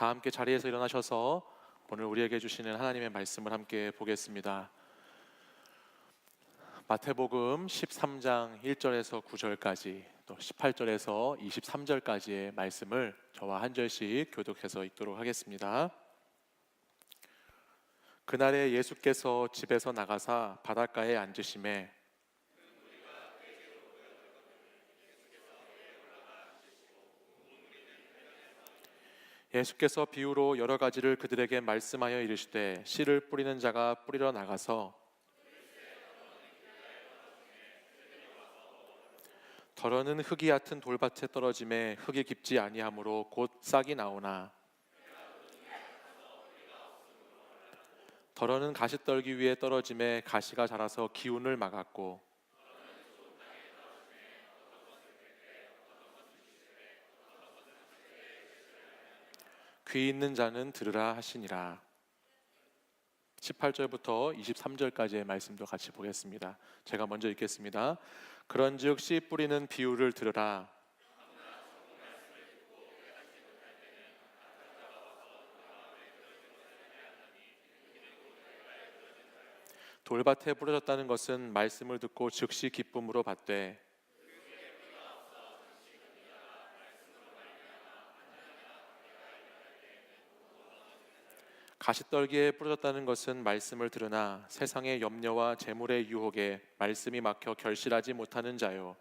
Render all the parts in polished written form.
다 함께 자리에서 일어나셔서 오늘 우리에게 주시는 하나님의 말씀을 함께 보겠습니다. 마태복음 13장 1절에서 9절까지 또 18절에서 23절까지의 말씀을 저와 한 절씩 교독해서 읽도록 하겠습니다. 그날에 예수께서 집에서 나가사 바닷가에 앉으시매 예수께서 비유로 여러 가지를 그들에게 말씀하여 이르시되 씨를 뿌리는 자가 뿌리러 나가서 덜어는 흙이 얕은 돌밭에 떨어짐에 흙이 깊지 아니하므로 곧 싹이 나오나 덜어는 가시떨기 위에 떨어짐에 가시가 자라서 기운을 막았고 귀 있는 자는 들으라 하시니라. 18절부터 23절까지의 말씀도 같이 보겠습니다. 제가 먼저 읽겠습니다. 그런즉 씨 뿌리는 비유를 들으라. 돌밭에 뿌려졌다는 것은 말씀을 듣고 즉시 기쁨으로 받되 가시떨기에 뿌려졌다는 것은 말씀을 들으나 세상의 염려와 재물의 유혹에 말씀이 막혀 결실하지 못하는 자요.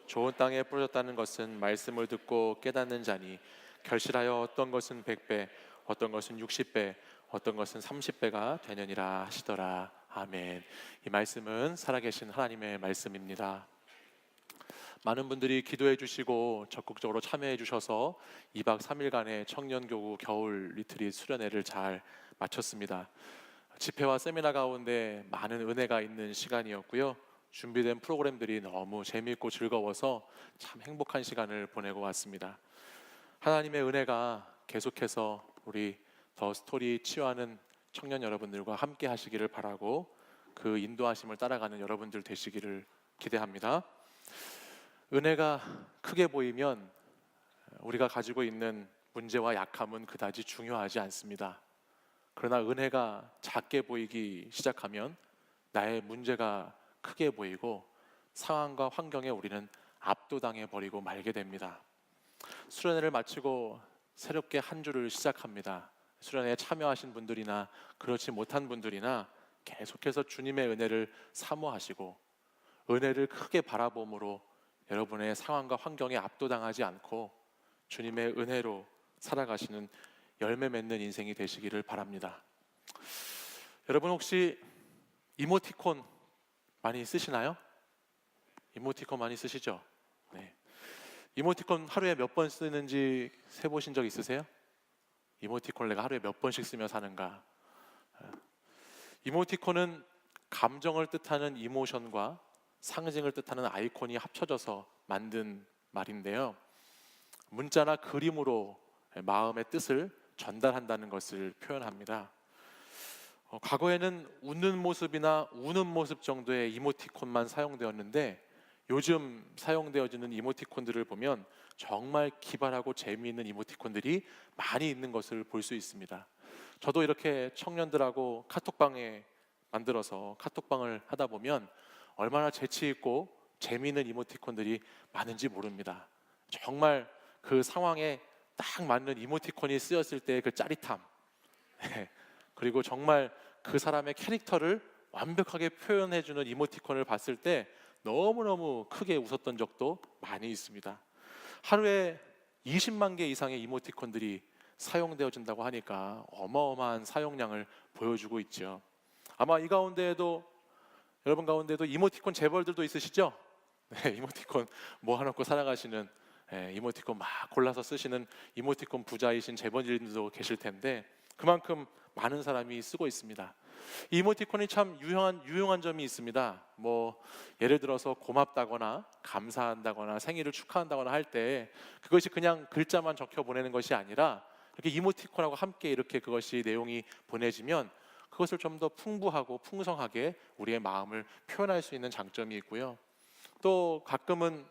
좋은 땅에 뿌려졌다는 것은 말씀을 듣고 깨닫는 자니 결실하여 어떤 것은 100배, 어떤 것은 60배, 어떤 것은 30배가 되느니라 하시더라. 아멘. 이 말씀은 살아계신 하나님의 말씀입니다. 많은 분들이 기도해 주시고 적극적으로 참여해 주셔서 2박 3일간의 청년교구 겨울 리트릿 수련회를 잘 마쳤습니다. 집회와 세미나 가운데 많은 은혜가 있는 시간이었고요. 준비된 프로그램들이 너무 재미있고 즐거워서 참 행복한 시간을 보내고 왔습니다. 하나님의 은혜가 계속해서 우리 더 스토리 치유하는 청년 여러분들과 함께 하시기를 바라고 그 인도하심을 따라가는 여러분들 되시기를 기대합니다. 은혜가 크게 보이면 우리가 가지고 있는 문제와 약함은 그다지 중요하지 않습니다. 그러나 은혜가 작게 보이기 시작하면 나의 문제가 크게 보이고 상황과 환경에 우리는 압도당해 버리고 말게 됩니다. 수련회를 마치고 새롭게 한 주를 시작합니다. 수련회에 참여하신 분들이나 그렇지 못한 분들이나 계속해서 주님의 은혜를 사모하시고 은혜를 크게 바라봄으로 여러분의 상황과 환경에 압도당하지 않고 주님의 은혜로 살아가시는 열매 맺는 인생이 되시기를 바랍니다. 여러분 혹시 이모티콘 많이 쓰시나요? 이모티콘 많이 쓰시죠? 네. 이모티콘 하루에 몇 번 쓰는지 세보신 적 있으세요? 이모티콘 내가 하루에 몇 번씩 쓰며 사는가? 이모티콘은 감정을 뜻하는 이모션과 상징을 뜻하는 아이콘이 합쳐져서 만든 말인데요. 문자나 그림으로 마음의 뜻을 전달한다는 것을 표현합니다. 과거에는 웃는 모습이나 우는 모습 정도의 이모티콘만 사용되었는데 요즘 사용되어지는 이모티콘들을 보면 정말 기발하고 재미있는 이모티콘들이 많이 있는 것을 볼 수 있습니다. 저도 이렇게 청년들하고 카톡방에 만들어서 카톡방을 하다 보면 얼마나 재치있고 재미있는 이모티콘들이 많은지 모릅니다. 정말 그 상황에 딱 맞는 이모티콘이 쓰였을 때의 그 짜릿함, 그리고 정말 그 사람의 캐릭터를 완벽하게 표현해주는 이모티콘을 봤을 때 너무너무 크게 웃었던 적도 많이 있습니다. 하루에 20만 개 이상의 이모티콘들이 사용되어진다고 하니까 어마어마한 사용량을 보여주고 있죠. 아마 이 가운데에도 여러분 가운데도 이모티콘 재벌들도 있으시죠? 네, 이모티콘 모아놓고 살아가시는 이모티콘 막 골라서 쓰시는 이모티콘 부자이신 재벌들도 계실 텐데 그만큼 많은 사람이 쓰고 있습니다. 이 이모티콘이 참 유용한 점이 있습니다. 뭐 예를 들어서 고맙다거나 감사한다거나 생일을 축하한다거나 할 때 그것이 그냥 글자만 적혀 보내는 것이 아니라 이렇게 이모티콘하고 함께 이렇게 그것이 내용이 보내지면 그것을 좀 더 풍부하고 풍성하게 우리의 마음을 표현할 수 있는 장점이 있고요. 또 가끔은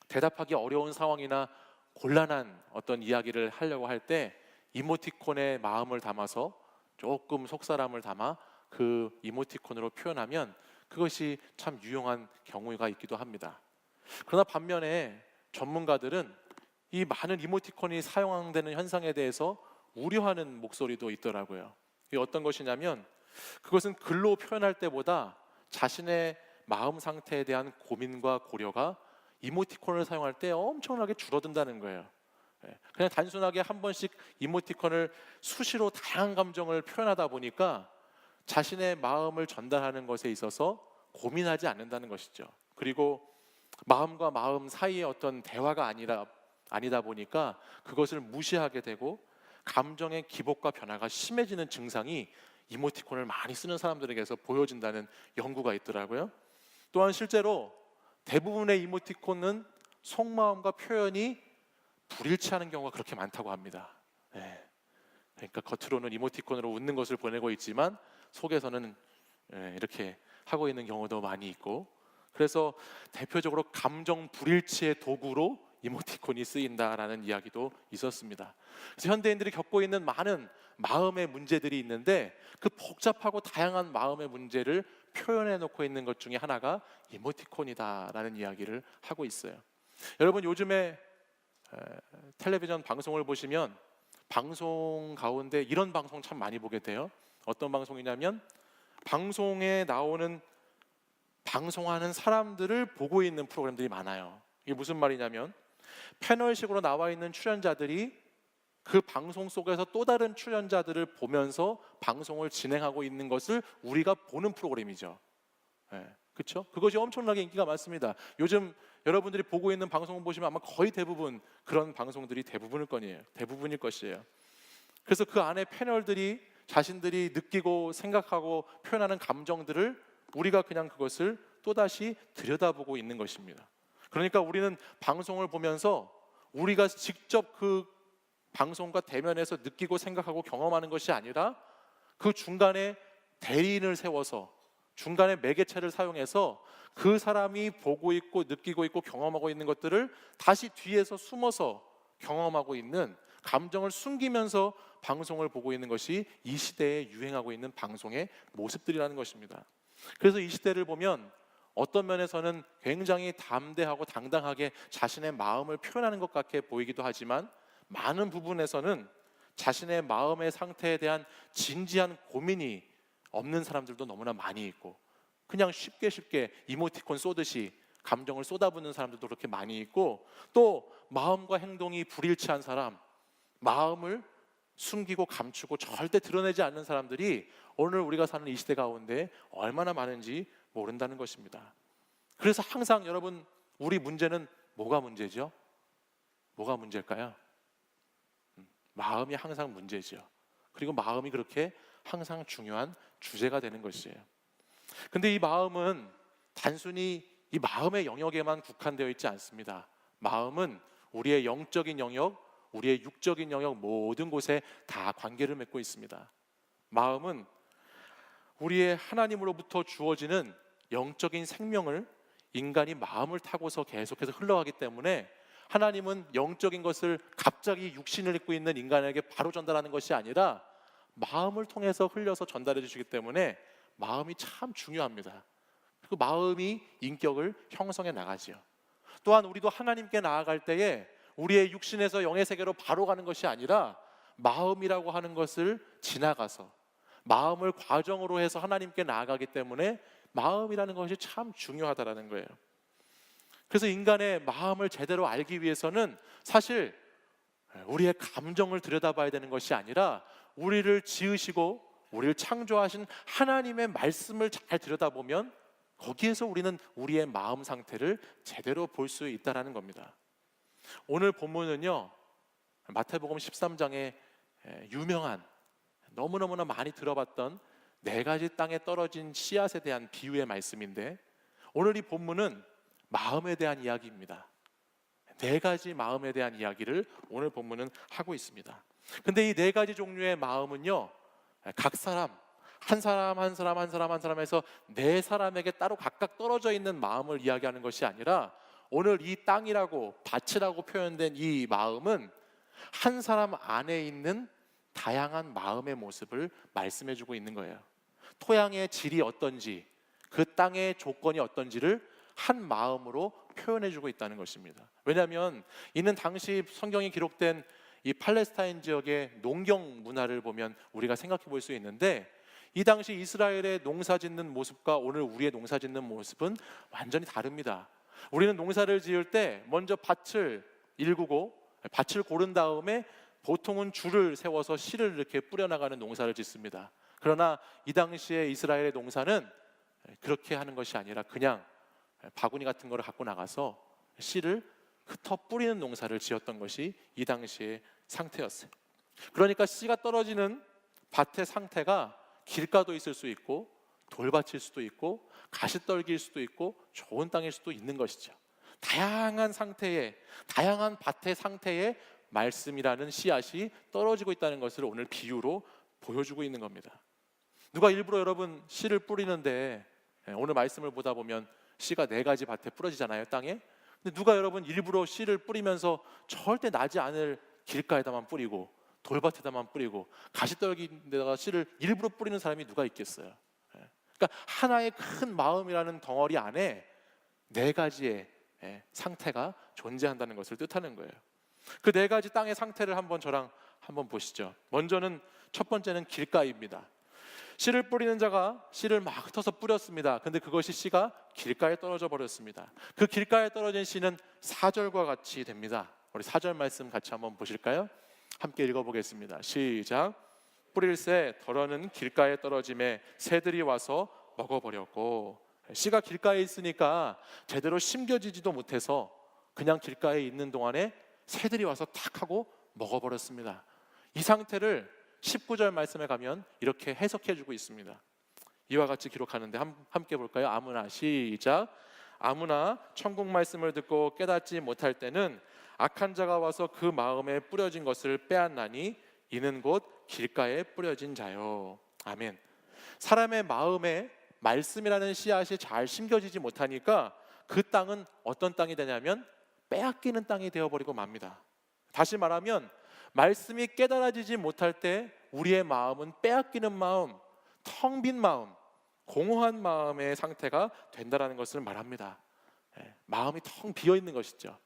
대답하기 어려운 상황이나 곤란한 어떤 이야기를 하려고 할 때 이모티콘에 마음을 담아서 조금 속사람을 담아 그 이모티콘으로 표현하면 그것이 참 유용한 경우가 있기도 합니다. 그러나 반면에 전문가들은 이 많은 이모티콘이 사용되는 현상에 대해서 우려하는 목소리도 있더라고요. 이게 어떤 것이냐면 그것은 글로 표현할 때보다 자신의 마음 상태에 대한 고민과 고려가 이모티콘을 사용할 때 엄청나게 줄어든다는 거예요. 그냥 단순하게 한 번씩 이모티콘을 수시로 다양한 감정을 표현하다 보니까 자신의 마음을 전달하는 것에 있어서 고민하지 않는다는 것이죠. 그리고 마음과 마음 사이의 어떤 대화가 아니다 보니까 그것을 무시하게 되고 감정의 기복과 변화가 심해지는 증상이 이모티콘을 많이 쓰는 사람들에게서 보여진다는 연구가 있더라고요. 또한 실제로 대부분의 이모티콘은 속마음과 표현이 불일치하는 경우가 그렇게 많다고 합니다. 그러니까 겉으로는 이모티콘으로 웃는 것을 보내고 있지만 속에서는 이렇게 하고 있는 경우도 많이 있고, 그래서 대표적으로 감정 불일치의 도구로 이모티콘이 쓰인다라는 이야기도 있었습니다. 그래서 현대인들이 겪고 있는 많은 마음의 문제들이 있는데 그 복잡하고 다양한 마음의 문제를 표현해 놓고 있는 것 중에 하나가 이모티콘이다라는 이야기를 하고 있어요. 여러분, 요즘에 텔레비전 방송을 보시면 방송 가운데 이런 방송 참 많이 보게 돼요. 어떤 방송이냐면 방송에 나오는 방송하는 사람들을 보고 있는 프로그램들이 많아요. 이게 무슨 말이냐면 패널식으로 나와 있는 출연자들이 그 방송 속에서 또 다른 출연자들을 보면서 방송을 진행하고 있는 것을 우리가 보는 프로그램이죠. 그렇죠? 그것이 엄청나게 인기가 많습니다. 요즘 여러분들이 보고 있는 방송을 보시면 아마 거의 대부분 그런 방송들이 대부분일 것이에요. 그래서 그 안에 패널들이 자신들이 느끼고 생각하고 표현하는 감정들을 우리가 그냥 그것을 또다시 들여다보고 있는 것입니다. 그러니까 우리는 방송을 보면서 우리가 직접 그 방송과 대면해서 느끼고 생각하고 경험하는 것이 아니라 그 중간에 대리인을 세워서 중간에 매개체를 사용해서 그 사람이 보고 있고 느끼고 있고 경험하고 있는 것들을 다시 뒤에서 숨어서 경험하고 있는, 감정을 숨기면서 방송을 보고 있는 것이 이 시대에 유행하고 있는 방송의 모습들이라는 것입니다. 그래서 이 시대를 보면 어떤 면에서는 굉장히 담대하고 당당하게 자신의 마음을 표현하는 것 같게 보이기도 하지만 많은 부분에서는 자신의 마음의 상태에 대한 진지한 고민이 없는 사람들도 너무나 많이 있고, 그냥 쉽게 이모티콘 쏘듯이 감정을 쏟아붓는 사람들도 그렇게 많이 있고, 또 마음과 행동이 불일치한 사람, 마음을 숨기고 감추고 절대 드러내지 않는 사람들이 오늘 우리가 사는 이 시대 가운데 얼마나 많은지 모른다는 것입니다. 그래서 항상 여러분, 우리 문제는 뭐가 문제죠? 뭐가 문제일까요? 마음이 항상 문제죠. 그리고 마음이 그렇게 항상 중요한 주제가 되는 것이에요. 근데 이 마음은 단순히 이 마음의 영역에만 국한되어 있지 않습니다. 마음은 우리의 영적인 영역, 우리의 육적인 영역 모든 곳에 다 관계를 맺고 있습니다. 마음은 우리의 하나님으로부터 주어지는 영적인 생명을 인간이 마음을 타고서 계속해서 흘러가기 때문에 하나님은 영적인 것을 갑자기 육신을 입고 있는 인간에게 바로 전달하는 것이 아니라 마음을 통해서 흘려서 전달해 주시기 때문에 마음이 참 중요합니다. 그리고 마음이 인격을 형성해 나가지요. 또한 우리도 하나님께 나아갈 때에 우리의 육신에서 영의 세계로 바로 가는 것이 아니라 마음이라고 하는 것을 지나가서 마음을 과정으로 해서 하나님께 나아가기 때문에 마음이라는 것이 참 중요하다라는 거예요. 그래서 인간의 마음을 제대로 알기 위해서는 사실 우리의 감정을 들여다봐야 되는 것이 아니라 우리를 지으시고 우리를 창조하신 하나님의 말씀을 잘 들여다보면 거기에서 우리는 우리의 마음 상태를 제대로 볼 수 있다는 겁니다. 오늘 본문은요, 마태복음 13장에 유명한, 너무너무나 많이 들어봤던 4가지 땅에 떨어진 씨앗에 대한 비유의 말씀인데, 오늘 이 본문은 마음에 대한 이야기입니다. 4가지 마음에 대한 이야기를 오늘 본문은 하고 있습니다. 근데 이 4가지 종류의 마음은요, 각 사람, 한 사람에서 4사람에게 따로 각각 떨어져 있는 마음을 이야기하는 것이 아니라 오늘 이 땅이라고, 밭이라고 표현된 이 마음은 한 사람 안에 있는 다양한 마음의 모습을 말씀해주고 있는 거예요. 토양의 질이 어떤지, 그 땅의 조건이 어떤지를 한 마음으로 표현해주고 있다는 것입니다. 왜냐하면 이는 당시 성경이 기록된 이 팔레스타인 지역의 농경 문화를 보면 우리가 생각해 볼 수 있는데, 이 당시 이스라엘의 농사 짓는 모습과 오늘 우리의 농사 짓는 모습은 완전히 다릅니다. 우리는 농사를 지을 때 먼저 밭을 일구고 밭을 고른 다음에 보통은 줄을 세워서 씨를 이렇게 뿌려나가는 농사를 짓습니다. 그러나 이 당시에 이스라엘의 농사는 그렇게 하는 것이 아니라 그냥 바구니 같은 거를 갖고 나가서 씨를 흩어 뿌리는 농사를 지었던 것이 이 당시의 상태였어요. 그러니까 씨가 떨어지는 밭의 상태가 길가도 있을 수 있고 돌밭일 수도 있고 가시떨기일 수도 있고 좋은 땅일 수도 있는 것이죠. 다양한 상태의, 다양한 밭의 상태에 말씀이라는 씨앗이 떨어지고 있다는 것을 오늘 비유로 보여주고 있는 겁니다. 누가 일부러 여러분 씨를 뿌리는데, 오늘 말씀을 보다 보면 씨가 4가지 밭에 뿌려지잖아요, 땅에. 근데 누가 여러분 일부러 씨를 뿌리면서 절대 나지 않을 길가에다만 뿌리고 돌밭에다만 뿌리고 가시떨기에다가 씨를 일부러 뿌리는 사람이 누가 있겠어요? 그러니까 하나의 큰 마음이라는 덩어리 안에 4가지의 상태가 존재한다는 것을 뜻하는 거예요. 그 4가지 땅의 상태를 저랑 한번 보시죠. 먼저는 첫 번째는 길가입니다. 씨를 뿌리는 자가 씨를 막 흩어서 뿌렸습니다. 근데 그것이 씨가 길가에 떨어져 버렸습니다. 그 길가에 떨어진 씨는 4절과 같이 됩니다. 우리 4절 말씀 같이 한번 보실까요? 함께 읽어보겠습니다. 시작. 뿌릴새 덜어는 길가에 떨어짐에 새들이 와서 먹어버렸고, 씨가 길가에 있으니까 제대로 심겨지지도 못해서 그냥 길가에 있는 동안에 새들이 와서 탁 하고 먹어버렸습니다. 이 상태를 19절 말씀에 가면 이렇게 해석해주고 있습니다. 이와 같이 기록하는데 함께 볼까요? 아무나 시작. 아무나 천국 말씀을 듣고 깨닫지 못할 때는 악한 자가 와서 그 마음에 뿌려진 것을 빼앗나니 이는 곧 길가에 뿌려진 자요. 아멘. 사람의 마음에 말씀이라는 씨앗이 잘 심겨지지 못하니까 그 땅은 어떤 땅이 되냐면 빼앗기는 땅이 되어버리고 맙니다. 다시 말하면 말씀이 깨달아지지 못할 때 우리의 마음은 빼앗기는 마음, 텅 빈 마음, 공허한 마음의 상태가 된다는 것을 말합니다. 마음이 텅 비어 있는 것이죠.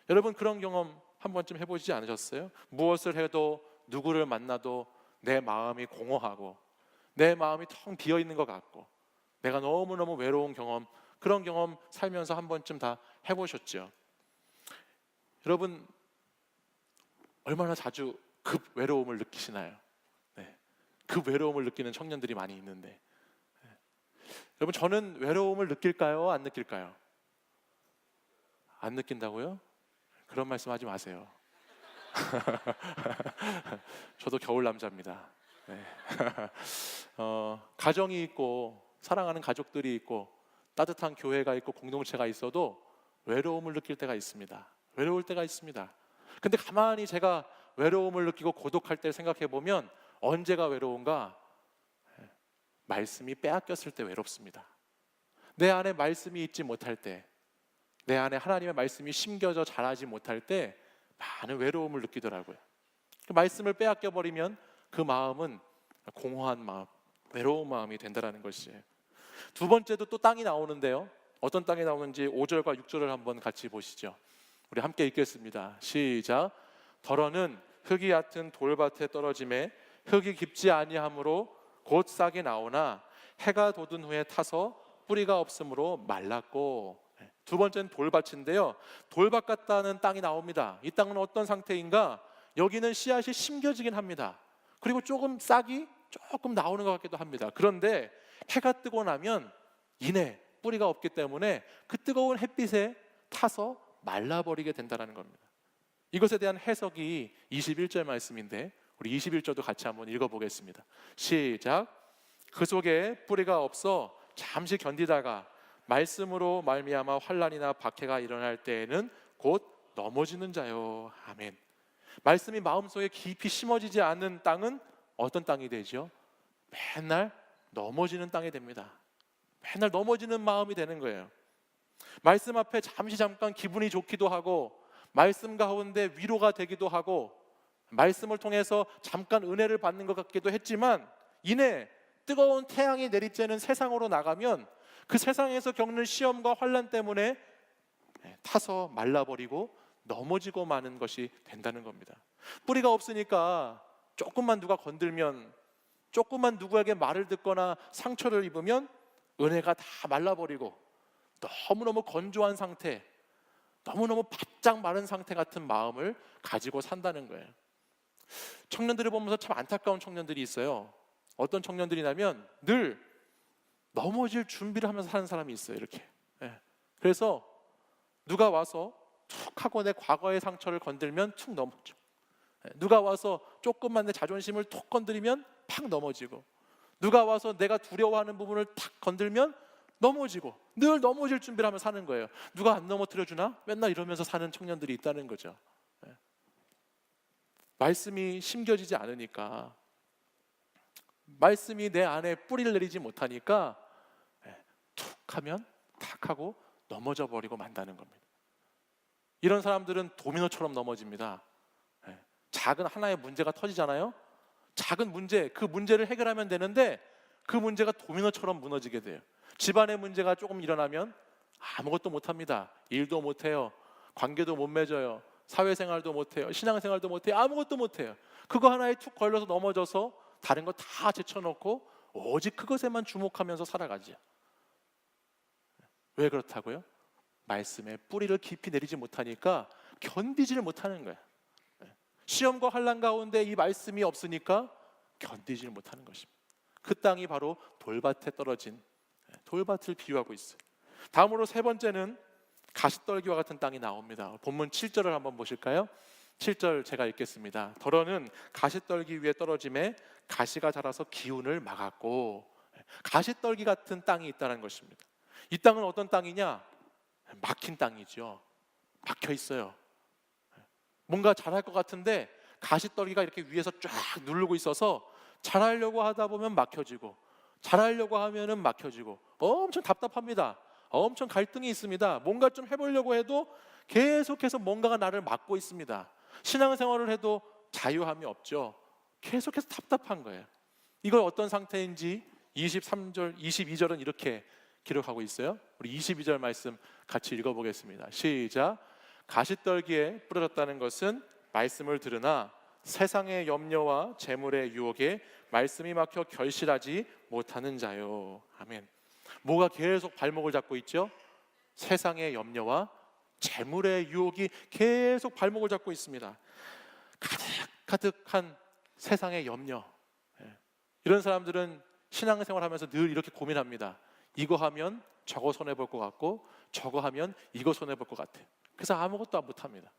여러분 그런 경험 한 번쯤 해보시지 않으셨어요? 무엇을 해도 누구를 만나도 내 마음이 공허하고 내 마음이 텅 비어 있는 것 같고 내가 너무너무 외로운 경험, 그런 경험 살면서 한 번쯤 다 해보셨죠? 여러분 얼마나 자주 급 외로움을 느끼시나요? 급 외로움을 느끼는 청년들이 많이 있는데, 여러분 저는 외로움을 느낄까요? 안 느낄까요? 안 느낀다고요? 그런 말씀 하지 마세요. 저도 겨울 남자입니다. 가정이 있고 사랑하는 가족들이 있고 따뜻한 교회가 있고 공동체가 있어도 외로움을 느낄 때가 있습니다. 외로울 때가 있습니다. 근데 가만히 제가 외로움을 느끼고 고독할 때 생각해 보면 언제가 외로운가? 말씀이 빼앗겼을 때 외롭습니다. 내 안에 말씀이 있지 못할 때, 내 안에 하나님의 말씀이 심겨져 자라지 못할 때 많은 외로움을 느끼더라고요. 그 말씀을 빼앗겨 버리면 그 마음은 공허한 마음, 외로운 마음이 된다는 것이에요. 두 번째도 또 땅이 나오는데요. 어떤 땅이 나오는지 5절과 6절을 한번 같이 보시죠. 우리 함께 읽겠습니다. 시작. 덜어는 흙이 얕은 돌밭에 떨어짐에 흙이 깊지 아니하므로 곧 싹이 나오나 해가 돋은 후에 타서 뿌리가 없으므로 말랐고. 두 번째는 돌밭인데요. 돌밭 같다는 땅이 나옵니다. 이 땅은 어떤 상태인가? 여기는 씨앗이 심겨지긴 합니다. 그리고 조금 싹이 조금 나오는 것 같기도 합니다. 그런데 해가 뜨고 나면 이내 뿌리가 없기 때문에 그 뜨거운 햇빛에 타서 말라버리게 된다는 겁니다. 이것에 대한 해석이 21절 말씀인데 우리 21절도 같이 한번 읽어보겠습니다. 시작. 그 속에 뿌리가 없어 잠시 견디다가 말씀으로 말미암아 환난이나 박해가 일어날 때에는 곧 넘어지는 자요. 아멘. 말씀이 마음속에 깊이 심어지지 않는 땅은 어떤 땅이 되죠? 맨날 넘어지는 땅이 됩니다. 맨날 넘어지는 마음이 되는 거예요. 말씀 앞에 잠깐 기분이 좋기도 하고 말씀 가운데 위로가 되기도 하고 말씀을 통해서 잠깐 은혜를 받는 것 같기도 했지만 이내 뜨거운 태양이 내리쬐는 세상으로 나가면 그 세상에서 겪는 시험과 환난 때문에 타서 말라버리고 넘어지고 마는 것이 된다는 겁니다. 뿌리가 없으니까 조금만 누가 건들면, 조금만 누구에게 말을 듣거나 상처를 입으면 은혜가 다 말라버리고 너무너무 건조한 상태, 너무너무 바짝 마른 상태 같은 마음을 가지고 산다는 거예요. 청년들을 보면서 참 안타까운 청년들이 있어요. 어떤 청년들이냐면 늘 넘어질 준비를 하면서 사는 사람이 있어요. 이렇게. 그래서 누가 와서 툭 하고 내 과거의 상처를 건들면 툭 넘어져. 누가 와서 조금만 내 자존심을 툭 건드리면 팍 넘어지고, 누가 와서 내가 두려워하는 부분을 탁 건들면 넘어지고, 늘 넘어질 준비를 하면서 사는 거예요. 누가 안 넘어뜨려 주나? 맨날 이러면서 사는 청년들이 있다는 거죠. 말씀이 심겨지지 않으니까, 말씀이 내 안에 뿌리를 내리지 못하니까 툭 하면 탁 하고 넘어져 버리고 만다는 겁니다. 이런 사람들은 도미노처럼 넘어집니다. 작은 하나의 문제가 터지잖아요. 작은 문제, 그 문제를 해결하면 되는데 그 문제가 도미노처럼 무너지게 돼요. 집안의 문제가 조금 일어나면 아무것도 못합니다. 일도 못해요. 관계도 못 맺어요. 사회생활도 못해요. 신앙생활도 못해요. 아무것도 못해요. 그거 하나에 툭 걸려서 넘어져서 다른 거 다 제쳐놓고 오직 그것에만 주목하면서 살아가죠. 왜 그렇다고요? 말씀에 뿌리를 깊이 내리지 못하니까 견디지를 못하는 거예요. 시험과 환난 가운데 이 말씀이 없으니까 견디지를 못하는 것입니다. 그 땅이 바로 돌밭에 떨어진 돌밭을 비유하고 있어요. 다음으로 세 번째는 가시떨기와 같은 땅이 나옵니다. 본문 7절을 한번 보실까요? 7절 제가 읽겠습니다. 더러는 가시떨기 위에 떨어짐에 가시가 자라서 기운을 막았고, 가시떨기 같은 땅이 있다는 것입니다. 이 땅은 어떤 땅이냐? 막힌 땅이죠. 막혀 있어요. 뭔가 잘할 것 같은데 가시떨기가 이렇게 위에서 쫙 누르고 있어서 잘하려고 하다 보면 막혀지고, 잘하려고 하면은 막혀지고, 엄청 답답합니다. 엄청 갈등이 있습니다. 뭔가 좀 해보려고 해도 계속해서 뭔가가 나를 막고 있습니다. 신앙생활을 해도 자유함이 없죠. 계속해서 답답한 거예요. 이걸 어떤 상태인지 23절, 22절은 이렇게 기록하고 있어요. 우리 22절 말씀 같이 읽어보겠습니다. 시작. 가시떨기에 뿌려졌다는 것은 말씀을 들으나 세상의 염려와 재물의 유혹에 말씀이 막혀 결실하지 못하는 자요. 아멘. 뭐가 계속 발목을 잡고 있죠? 세상의 염려와 재물의 유혹이 계속 발목을 잡고 있습니다. 가득가득한 세상의 염려. 이런 사람들은 신앙생활 하면서 늘 이렇게 고민합니다. 이거 하면 저거 손해볼 것 같고, 저거 하면 이거 손해볼 것 같아. 그래서 아무것도 못합니다.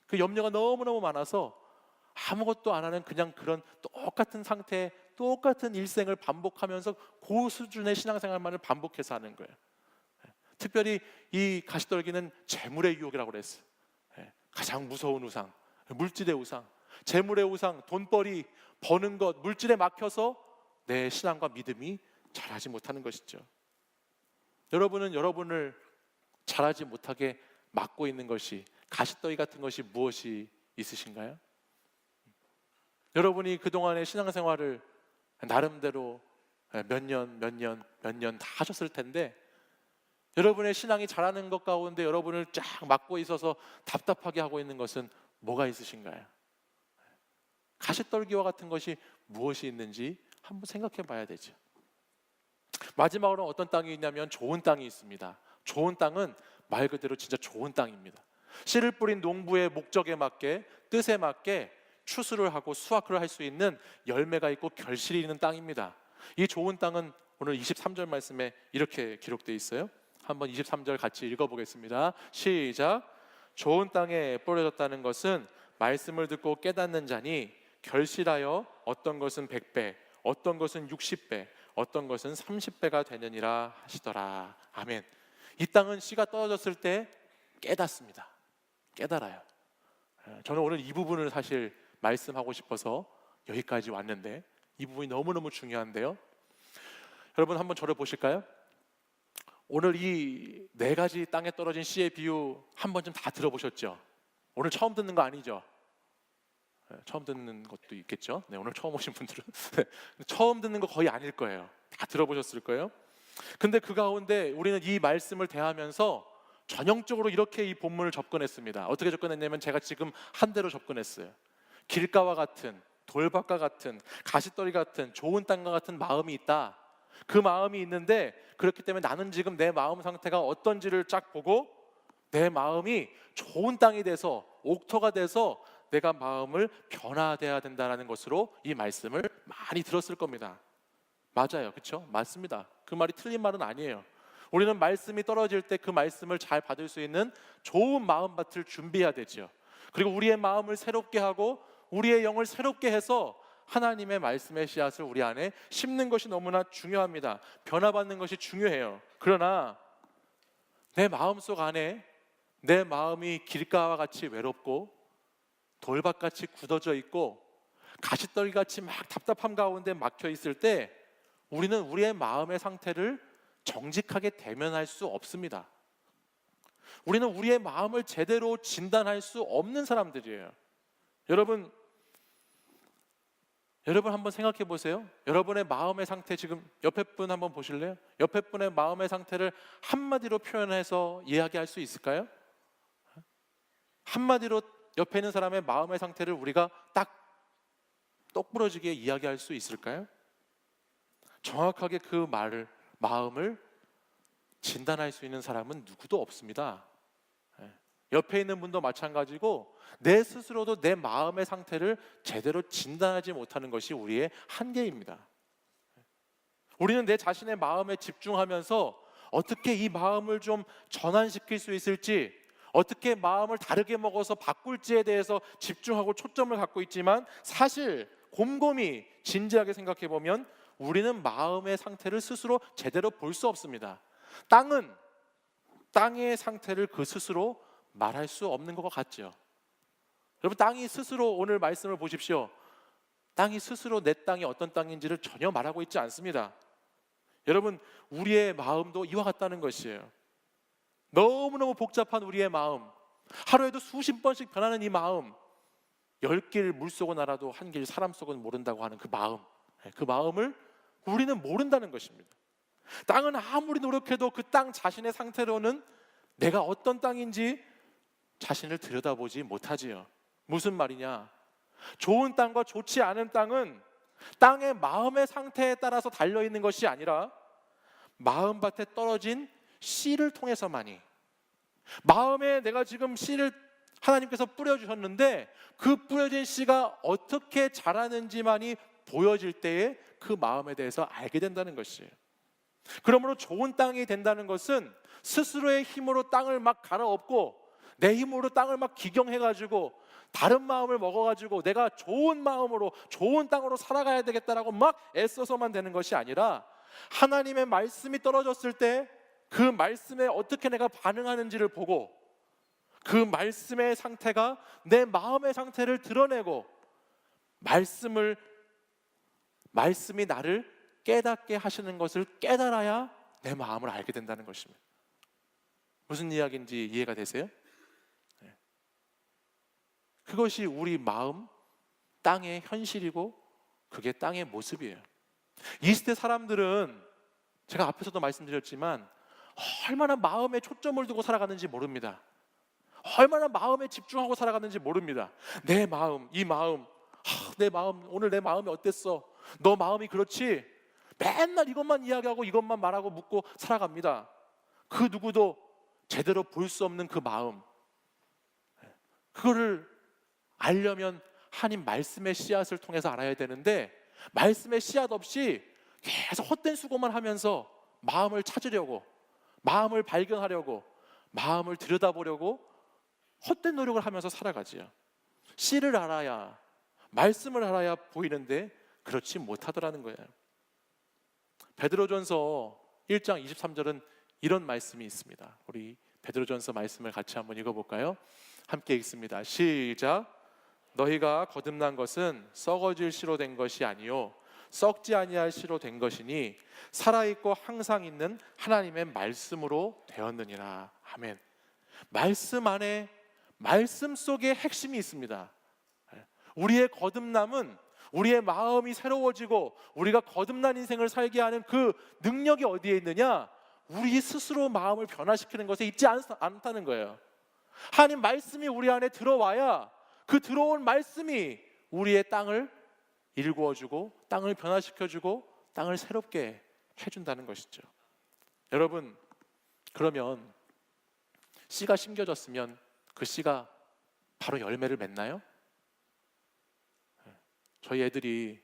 그 염려가 너무너무 많아서 아무것도 안 하는 그냥 그런 똑같은 상태, 똑같은 일생을 반복하면서 그 수준의 신앙생활만을 반복해서 하는 거예요. 특별히 이 가시떨기는 재물의 유혹이라고 그랬어요. 가장 무서운 우상, 물질의 우상, 재물의 우상, 돈벌이, 버는 것, 물질에 막혀서 내 신앙과 믿음이 자라지 못하는 것이죠. 여러분은 여러분을 자라지 못하게 막고 있는 것이, 가시떨기 같은 것이 무엇이 있으신가요? 여러분이 그동안의 신앙생활을 나름대로 몇 년 다 하셨을 텐데, 여러분의 신앙이 자라는 것 가운데 여러분을 쫙 막고 있어서 답답하게 하고 있는 것은 뭐가 있으신가요? 가시떨기와 같은 것이 무엇이 있는지 한번 생각해 봐야 되죠. 마지막으로 어떤 땅이 있냐면 좋은 땅이 있습니다. 좋은 땅은 말 그대로 진짜 좋은 땅입니다. 씨를 뿌린 농부의 목적에 맞게, 뜻에 맞게 추수를 하고 수확을 할 수 있는 열매가 있고 결실이 있는 땅입니다. 이 좋은 땅은 오늘 23절 말씀에 이렇게 기록되어 있어요. 한번 23절 같이 읽어보겠습니다. 시작. 좋은 땅에 뿌려졌다는 것은 말씀을 듣고 깨닫는 자니 결실하여 어떤 것은 100배, 어떤 것은 60배, 어떤 것은 30배가 되느니라 하시더라. 아멘. 이 땅은 씨가 떨어졌을 때 깨닫습니다. 깨달아요. 저는 오늘 이 부분을 사실 말씀하고 싶어서 여기까지 왔는데, 이 부분이 너무너무 중요한데요. 여러분 한번 저를 보실까요? 오늘 이 네 가지 땅에 떨어진 씨의 비유 한 번쯤 다 들어보셨죠? 오늘 처음 듣는 거 아니죠? 처음 듣는 것도 있겠죠. 네, 오늘 처음 오신 분들은 처음 듣는 거 거의 아닐 거예요. 다 들어보셨을 거예요. 근데 그 가운데 우리는 이 말씀을 대하면서 전형적으로 이렇게 이 본문을 접근했습니다. 어떻게 접근했냐면 제가 지금 한 대로 접근했어요. 길가와 같은, 돌밭과 같은, 가시떨이 같은, 좋은 땅과 같은 마음이 있다. 그 마음이 있는데, 그렇기 때문에 나는 지금 내 마음 상태가 어떤지를 쫙 보고 내 마음이 좋은 땅이 돼서, 옥토가 돼서 내가 마음을 변화돼야 된다는 것으로 이 말씀을 많이 들었을 겁니다. 맞아요, 그렇죠? 맞습니다. 그 말이 틀린 말은 아니에요. 우리는 말씀이 떨어질 때 그 말씀을 잘 받을 수 있는 좋은 마음밭을 준비해야 되죠. 그리고 우리의 마음을 새롭게 하고 우리의 영을 새롭게 해서 하나님의 말씀의 씨앗을 우리 안에 심는 것이 너무나 중요합니다. 변화받는 것이 중요해요. 그러나 내 마음속 안에 내 마음이 길가와 같이 외롭고 돌밭같이 굳어져 있고 가시떨기같이 막 답답함 가운데 막혀 있을 때 우리는 우리의 마음의 상태를 정직하게 대면할 수 없습니다. 우리는 우리의 마음을 제대로 진단할 수 없는 사람들이에요. 여러분 한번 생각해 보세요. 여러분의 마음의 상태, 지금 옆에 분 한번 보실래요? 옆에 분의 마음의 상태를 한마디로 표현해서 이야기할 수 있을까요? 한마디로 옆에 있는 사람의 마음의 상태를 우리가 딱 똑부러지게 이야기할 수 있을까요? 정확하게 그 마음을 진단할 수 있는 사람은 누구도 없습니다. 옆에 있는 분도 마찬가지고 내 스스로도 내 마음의 상태를 제대로 진단하지 못하는 것이 우리의 한계입니다. 우리는 내 자신의 마음에 집중하면서 어떻게 이 마음을 좀 전환시킬 수 있을지, 어떻게 마음을 다르게 먹어서 바꿀지에 대해서 집중하고 초점을 갖고 있지만, 사실 곰곰이 진지하게 생각해 보면 우리는 마음의 상태를 스스로 제대로 볼 수 없습니다. 땅의 상태를 그 스스로 말할 수 없는 것 같죠. 여러분, 땅이 스스로, 오늘 말씀을 보십시오. 땅이 스스로 내 땅이 어떤 땅인지를 전혀 말하고 있지 않습니다. 여러분, 우리의 마음도 이와 같다는 것이에요. 너무너무 복잡한 우리의 마음, 하루에도 수십 번씩 변하는 이 마음, 10길 물속은 알아도 한 길 사람 속은 모른다고 하는 그 마음, 그 마음을 우리는 모른다는 것입니다. 땅은 아무리 노력해도 그 땅 자신의 상태로는 내가 어떤 땅인지 자신을 들여다보지 못하지요. 무슨 말이냐? 좋은 땅과 좋지 않은 땅은 땅의 마음의 상태에 따라서 달려있는 것이 아니라 마음밭에 떨어진 씨를 통해서만이, 마음에 내가 지금 씨를 하나님께서 뿌려주셨는데 그 뿌려진 씨가 어떻게 자라는지만이 보여질 때에 그 마음에 대해서 알게 된다는 것이에요. 그러므로 좋은 땅이 된다는 것은 스스로의 힘으로 땅을 막 갈아엎고 내 힘으로 땅을 막 기경해가지고 다른 마음을 먹어가지고 내가 좋은 마음으로 좋은 땅으로 살아가야 되겠다라고 막 애써서만 되는 것이 아니라, 하나님의 말씀이 떨어졌을 때 그 말씀에 어떻게 내가 반응하는지를 보고 그 말씀의 상태가 내 마음의 상태를 드러내고 말씀이 나를 깨닫게 하시는 것을 깨달아야 내 마음을 알게 된다는 것입니다. 무슨 이야기인지 이해가 되세요? 그것이 우리 마음, 땅의 현실이고 그게 땅의 모습이에요. 이 시대 사람들은 제가 앞에서도 말씀드렸지만 얼마나 마음에 초점을 두고 살아가는지 모릅니다. 얼마나 마음에 집중하고 살아가는지 모릅니다. 내 마음, 이 마음, 내 마음, 오늘 내 마음이 어땠어? 너 마음이 그렇지? 맨날 이것만 이야기하고 이것만 말하고 묻고 살아갑니다. 그 누구도 제대로 볼 수 없는 그 마음, 그거를 알려면 하나님 말씀의 씨앗을 통해서 알아야 되는데, 말씀의 씨앗 없이 계속 헛된 수고만 하면서 마음을 찾으려고, 마음을 발견하려고, 마음을 들여다보려고 헛된 노력을 하면서 살아가지요. 씨를 알아야, 말씀을 알아야 보이는데 그렇지 못하더라는 거예요. 베드로전서 1장 23절은 이런 말씀이 있습니다. 우리 베드로전서 말씀을 같이 한번 읽어볼까요? 함께 읽습니다. 시작. 너희가 거듭난 것은 썩어질 씨로 된 것이 아니요 썩지 아니할 씨로 된 것이니 살아있고 항상 있는 하나님의 말씀으로 되었느니라. 아멘. 말씀 안에, 말씀 속에 핵심이 있습니다. 우리의 거듭남은 우리의 마음이 새로워지고 우리가 거듭난 인생을 살게 하는 그 능력이 어디에 있느냐? 우리 스스로 마음을 변화시키는 것에 있지 않다는 거예요. 하나님 말씀이 우리 안에 들어와야 그 들어온 말씀이 우리의 땅을 일구어주고 땅을 변화시켜주고 땅을 새롭게 해준다는 것이죠. 여러분, 그러면 씨가 심겨졌으면 그 씨가 바로 열매를 맺나요? 저희 애들이,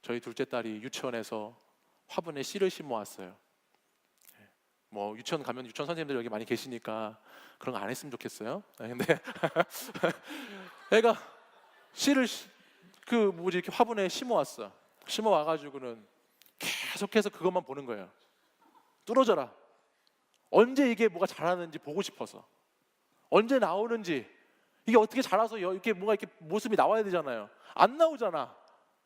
저희 둘째 딸이 유치원에서 화분에 씨를 심어왔어요. 뭐 유치원 가면 유치원 선생님들 여기 많이 계시니까 그런 거 안 했으면 좋겠어요. 근데 애가 씨를 이렇게 화분에 심어왔어. 심어와가지고는 계속해서 그것만 보는 거예요. 뚫어져라. 언제 이게 뭐가 자라는지 보고 싶어서, 언제 나오는지, 이게 어떻게 자라서 이렇게 뭔가 이렇게 모습이 나와야 되잖아요. 안 나오잖아.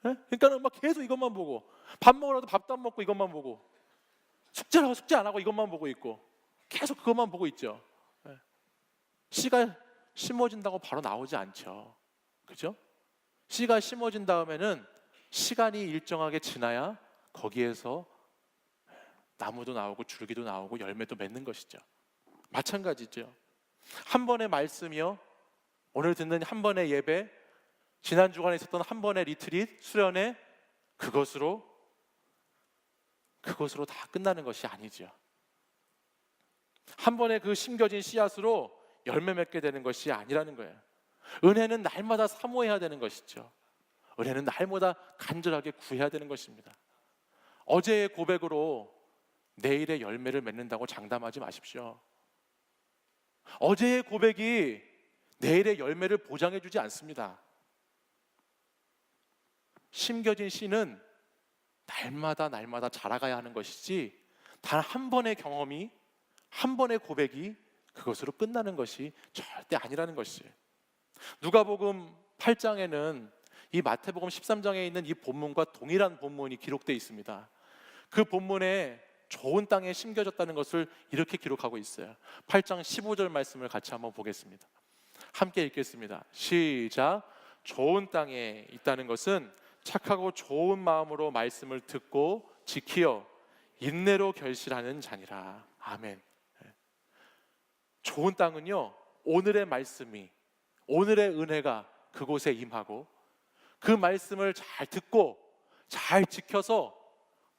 그러니까는 막 계속 이것만 보고, 밥 먹으라도 밥도 안 먹고 이것만 보고, 숙제라고 숙제 안 하고 이것만 보고 있고, 계속 그것만 보고 있죠. 씨가 심어진다고 바로 나오지 않죠. 그죠? 씨가 심어진 다음에는 시간이 일정하게 지나야 거기에서 나무도 나오고 줄기도 나오고 열매도 맺는 것이죠. 마찬가지죠. 한 번의 말씀이요, 오늘 듣는 한 번의 예배, 지난 주간에 있었던 한 번의 리트릿, 수련회, 그것으로 다 끝나는 것이 아니죠. 한 번에 그 심겨진 씨앗으로 열매 맺게 되는 것이 아니라는 거예요. 은혜는 날마다 사모해야 되는 것이죠. 은혜는 날마다 간절하게 구해야 되는 것입니다. 어제의 고백으로 내일의 열매를 맺는다고 장담하지 마십시오. 어제의 고백이 내일의 열매를 보장해 주지 않습니다. 심겨진 씨는 날마다 자라가야 하는 것이지, 단 한 번의 경험이, 한 번의 고백이 그것으로 끝나는 것이 절대 아니라는 것이에요. 누가복음 8장에는 이 마태복음 13장에 있는 이 본문과 동일한 본문이 기록되어 있습니다. 그 본문에 좋은 땅에 심겨졌다는 것을 이렇게 기록하고 있어요. 8장 15절 말씀을 같이 한번 보겠습니다. 함께 읽겠습니다. 시작. 좋은 땅에 있다는 것은 착하고 좋은 마음으로 말씀을 듣고 지키어 인내로 결실하는 자니라. 아멘. 좋은 땅은요, 오늘의 말씀이, 오늘의 은혜가 그곳에 임하고 그 말씀을 잘 듣고 잘 지켜서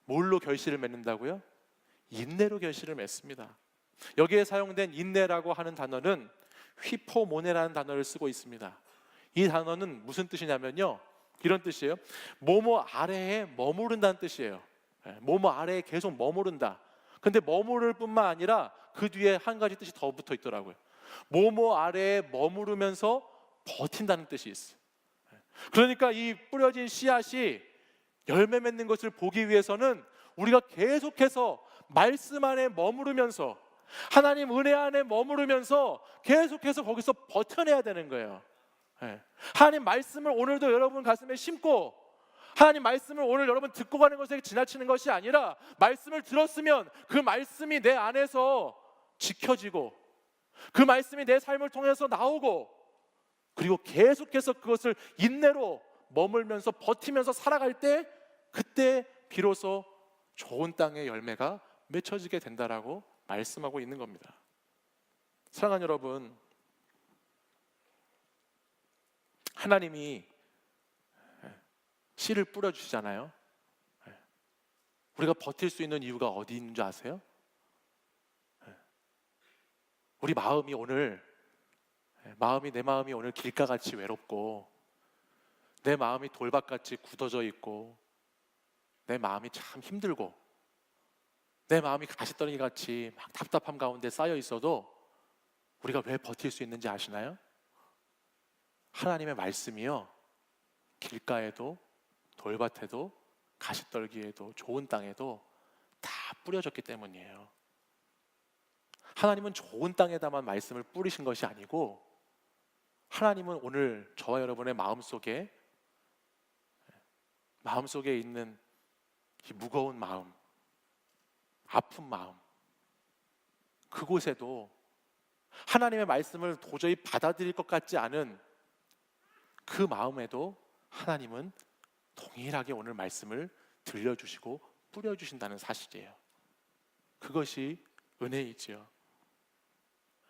뭘로 결실을 맺는다고요? 인내로 결실을 맺습니다. 여기에 사용된 인내라고 하는 단어는 휘포모네라는 단어를 쓰고 있습니다. 이 단어는 무슨 뜻이냐면요, 이런 뜻이에요. 뭐뭐 아래에 머무른다는 뜻이에요. 뭐뭐 아래에 계속 머무른다. 근데 머무를 뿐만 아니라 그 뒤에 한 가지 뜻이 더 붙어 있더라고요. 뭐뭐 아래에 머무르면서 버틴다는 뜻이 있어요. 그러니까 이 뿌려진 씨앗이 열매 맺는 것을 보기 위해서는 우리가 계속해서 말씀 안에 머무르면서, 하나님 은혜 안에 머무르면서 계속해서 거기서 버텨내야 되는 거예요. 하나님 말씀을 오늘도 여러분 가슴에 심고, 하나님 말씀을 오늘 여러분 듣고 가는 것에 지나치는 것이 아니라, 말씀을 들었으면 그 말씀이 내 안에서 지켜지고 그 말씀이 내 삶을 통해서 나오고, 그리고 계속해서 그것을 인내로 머물면서 버티면서 살아갈 때, 그때 비로소 좋은 땅의 열매가 맺혀지게 된다라고 말씀하고 있는 겁니다. 사랑하는 여러분, 하나님이 씨를 뿌려주시잖아요. 우리가 버틸 수 있는 이유가 어디 있는 줄 아세요? 우리 마음이 내 마음이 오늘 길가같이 외롭고, 내 마음이 돌밭같이 굳어져 있고, 내 마음이 참 힘들고, 내 마음이 가시떨기같이 막 답답함 가운데 쌓여 있어도 우리가 왜 버틸 수 있는지 아시나요? 하나님의 말씀이요, 길가에도 돌밭에도 가시떨기에도 좋은 땅에도 다 뿌려졌기 때문이에요. 하나님은 좋은 땅에다만 말씀을 뿌리신 것이 아니고, 하나님은 오늘 저와 여러분의 마음속에 있는 이 무거운 마음, 아픈 마음, 그곳에도 하나님의 말씀을 도저히 받아들일 것 같지 않은 그 마음에도 하나님은 동일하게 오늘 말씀을 들려주시고 뿌려주신다는 사실이에요. 그것이 은혜이지요.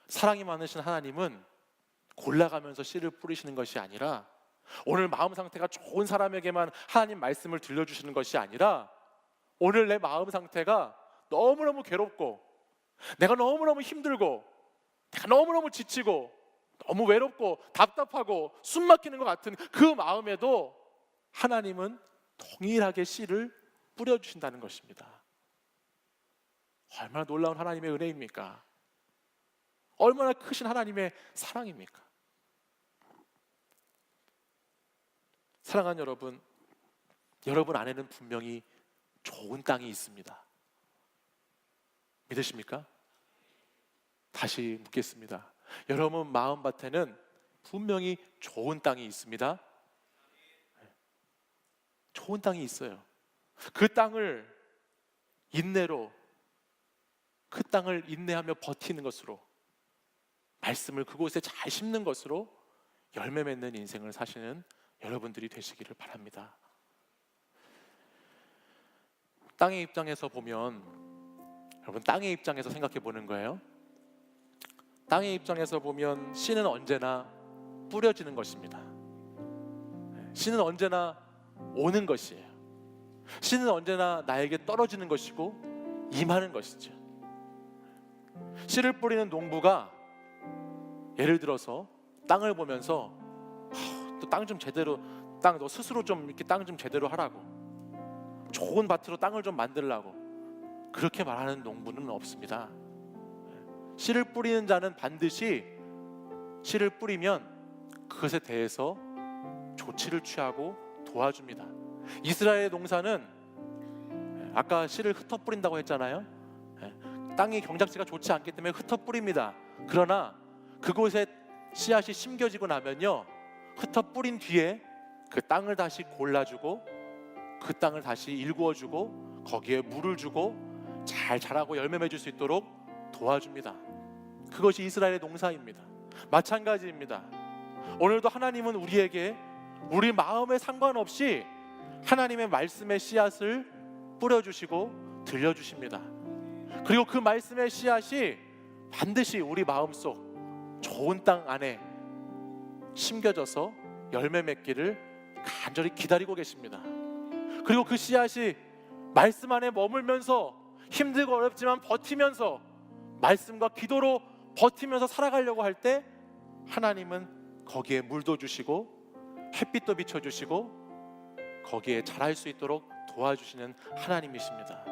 사랑이 많으신 하나님은 골라가면서 씨를 뿌리시는 것이 아니라, 오늘 마음 상태가 좋은 사람에게만 하나님 말씀을 들려주시는 것이 아니라, 오늘 내 마음 상태가 너무너무 괴롭고, 내가 너무너무 힘들고, 내가 너무너무 지치고, 너무 외롭고 답답하고 숨 막히는 것 같은 그 마음에도 하나님은 동일하게 씨를 뿌려주신다는 것입니다. 얼마나 놀라운 하나님의 은혜입니까? 얼마나 크신 하나님의 사랑입니까? 사랑하는 여러분, 여러분 안에는 분명히 좋은 땅이 있습니다. 믿으십니까? 다시 묻겠습니다. 여러분 마음밭에는 분명히 좋은 땅이 있습니다. 좋은 땅이 있어요. 그 땅을 인내로, 그 땅을 인내하며 버티는 것으로, 말씀을 그곳에 잘 심는 것으로 열매 맺는 인생을 사시는 여러분들이 되시기를 바랍니다. 땅의 입장에서 보면, 여러분 땅의 입장에서 생각해 보는 거예요. 땅의 입장에서 보면 씨는 언제나 뿌려지는 것입니다. 씨는 언제나 오는 것이에요. 씨는 언제나 나에게 떨어지는 것이고 임하는 것이죠. 씨를 뿌리는 농부가 예를 들어서 땅을 보면서 또 땅 좀 제대로, 땅 너 스스로 좀 이렇게 땅 좀 제대로 하라고, 좋은 밭으로 땅을 좀 만들라고 그렇게 말하는 농부는 없습니다. 씨를 뿌리는 자는 반드시 씨를 뿌리면 그것에 대해서 조치를 취하고 도와줍니다. 이스라엘 농사는 아까 씨를 흩어 뿌린다고 했잖아요. 땅이 경작지가 좋지 않기 때문에 흩어 뿌립니다. 그러나 그곳에 씨앗이 심겨지고 나면요, 흩어 뿌린 뒤에 그 땅을 다시 골라주고, 그 땅을 다시 일구어주고, 거기에 물을 주고 잘 자라고 열매 맺을 수 있도록 도와줍니다. 그것이 이스라엘의 농사입니다. 마찬가지입니다. 오늘도 하나님은 우리에게 우리 마음에 상관없이 하나님의 말씀의 씨앗을 뿌려주시고 들려주십니다. 그리고 그 말씀의 씨앗이 반드시 우리 마음속 좋은 땅 안에 심겨져서 열매 맺기를 간절히 기다리고 계십니다. 그리고 그 씨앗이 말씀 안에 머물면서 힘들고 어렵지만 버티면서 말씀과 기도로 버티면서 살아가려고 할 때 하나님은 거기에 물도 주시고 햇빛도 비춰주시고 거기에 자랄 수 있도록 도와주시는 하나님이십니다.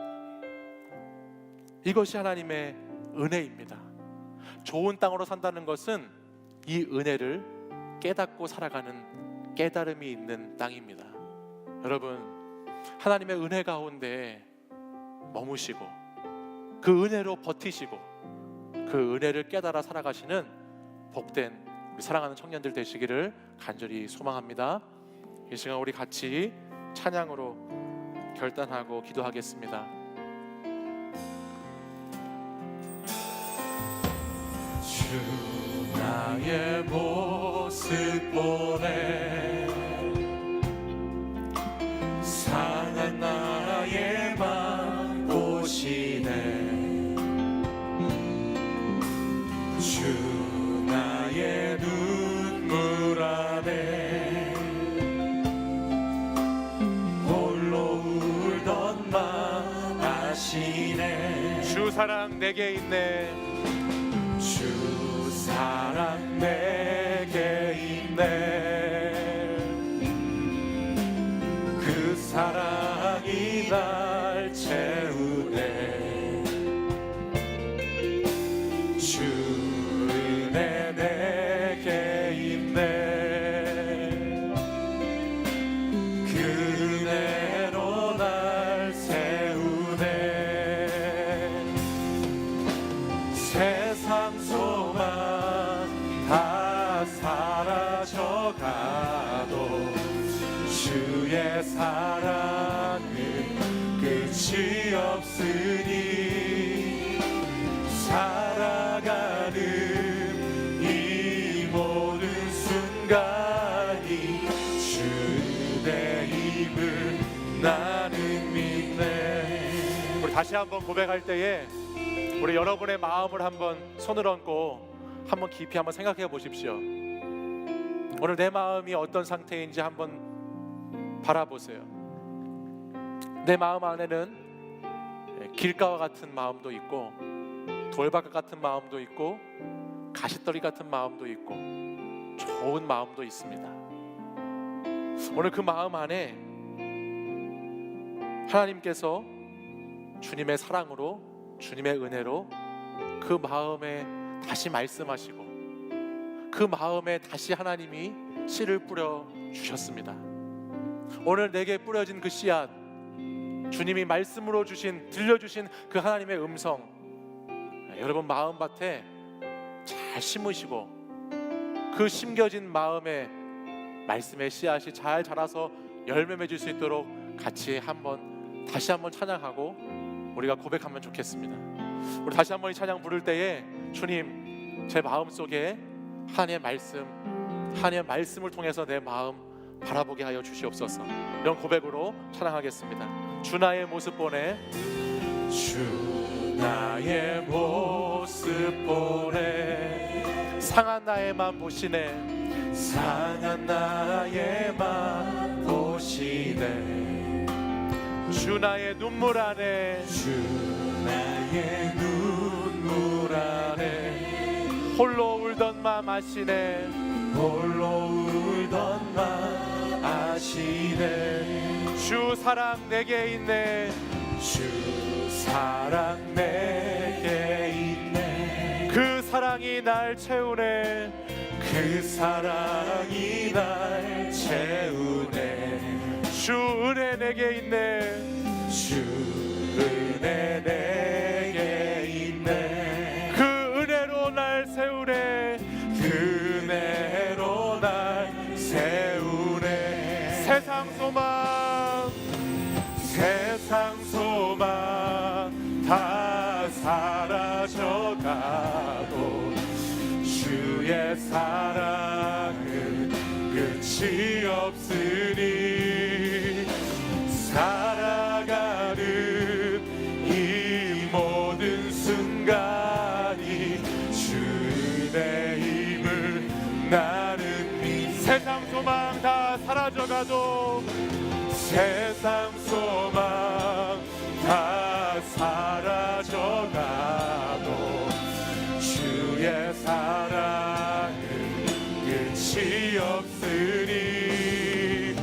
이것이 하나님의 은혜입니다. 좋은 땅으로 산다는 것은 이 은혜를 깨닫고 살아가는 깨달음이 있는 땅입니다. 여러분, 하나님의 은혜 가운데 머무시고 그 은혜로 버티시고 그 은혜를 깨달아 살아가시는 복된 우리 사랑하는 청년들 되시기를 간절히 소망합니다. 이 시간 우리 같이 찬양으로 결단하고 기도하겠습니다. 주 나의 모습 보내 상한 나의 맘 보시네. 주 나의 눈물 안에 홀로 울던 맘 아시네. 주 사랑 내게 있네. 주 사랑 내게 있네. 그 사랑이 날 채우네. 주 은혜 내게 있네. 그 은혜로 날 세우네. 세상 소망 다 사라져가도 주의 사랑은 끝이 없으니 살아가는 이 모든 순간이 나는 믿네. 우리 다시 한번 고백할 때에 우리 여러분의 마음을 한번 손을 얹고 한번 깊이 한번 생각해 보십시오. 오늘 내 마음이 어떤 상태인지 한번 바라보세요. 내 마음 안에는 길가와 같은 마음도 있고, 돌바깥 같은 마음도 있고, 가시떨이 같은 마음도 있고, 좋은 마음도 있습니다. 오늘 그 마음 안에 하나님께서 주님의 사랑으로, 주님의 은혜로 그 마음에 다시 말씀하시고, 그 마음에 다시 하나님이 씨를 뿌려 주셨습니다. 오늘 내게 뿌려진 그 씨앗, 주님이 말씀으로 주신, 들려주신 그 하나님의 음성, 여러분 마음밭에 잘 심으시고, 그 심겨진 마음에 말씀의 씨앗이 잘 자라서 열매 맺을 수 있도록 같이 다시 한번 찬양하고 우리가 고백하면 좋겠습니다. 우리 다시 한번 이 찬양 부를 때에 주님, 제 마음속에 하나님의 말씀을 통해서 내 마음 바라보게 하여 주시옵소서. 이런 고백으로 찬양하겠습니다. 주 나의 모습 보내, 주 나의 모습 보내, 상한 나의 맘 보시네, 상한 나의 맘 보시네. 주 나의 눈물 안에, 주 나의 눈물 안에 홀로 울던 맘 아시네, 홀로 울던 맘 아시네. 주 사랑 내게 있네, 주 사랑 내게 있네. 그 사랑이 날 채우네, 그 사랑이 날 채우네. 주 은혜 내게 있네, 주 은혜 내게 있네. 그 은혜로 날 세우네, 그 은혜로 날 세우네. 세상 소망, 세상 소망 다 사라져가도 주의 사랑은 끝이 없으니, 살아가는 이 모든 순간이 주의 힘을 나는 믿. 세상 소망 다 사라져가도, 세상 소망 다 사라져가도 주의 사랑은 끝이 없으니,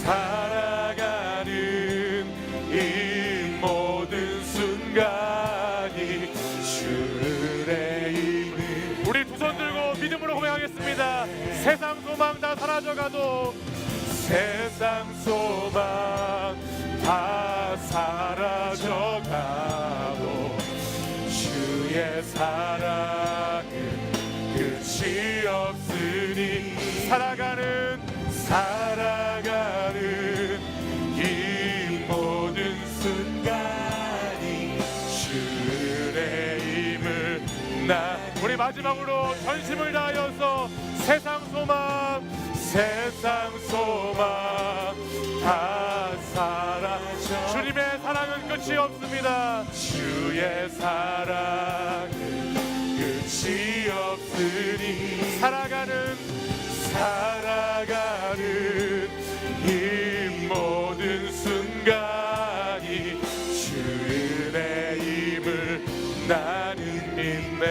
살아가는 이 모든 순간이 주의 힘을. 우리 두 손 들고 믿음으로 고백하겠습니다. 세상 소망 다 사라져가도, 세상 소망 다 사라져가도 주의 사랑은 끝이 없으니, 살아가는 이 모든 순간이 주의 힘을 나. 우리 마지막으로 전심을 다하여서 세상 소망 다 사라져. 주님의 사랑은 끝이 없습니다. 주의 사랑은 끝이 없으니, 살아가는 이 모든 순간이 주의 힘을 나는 믿네.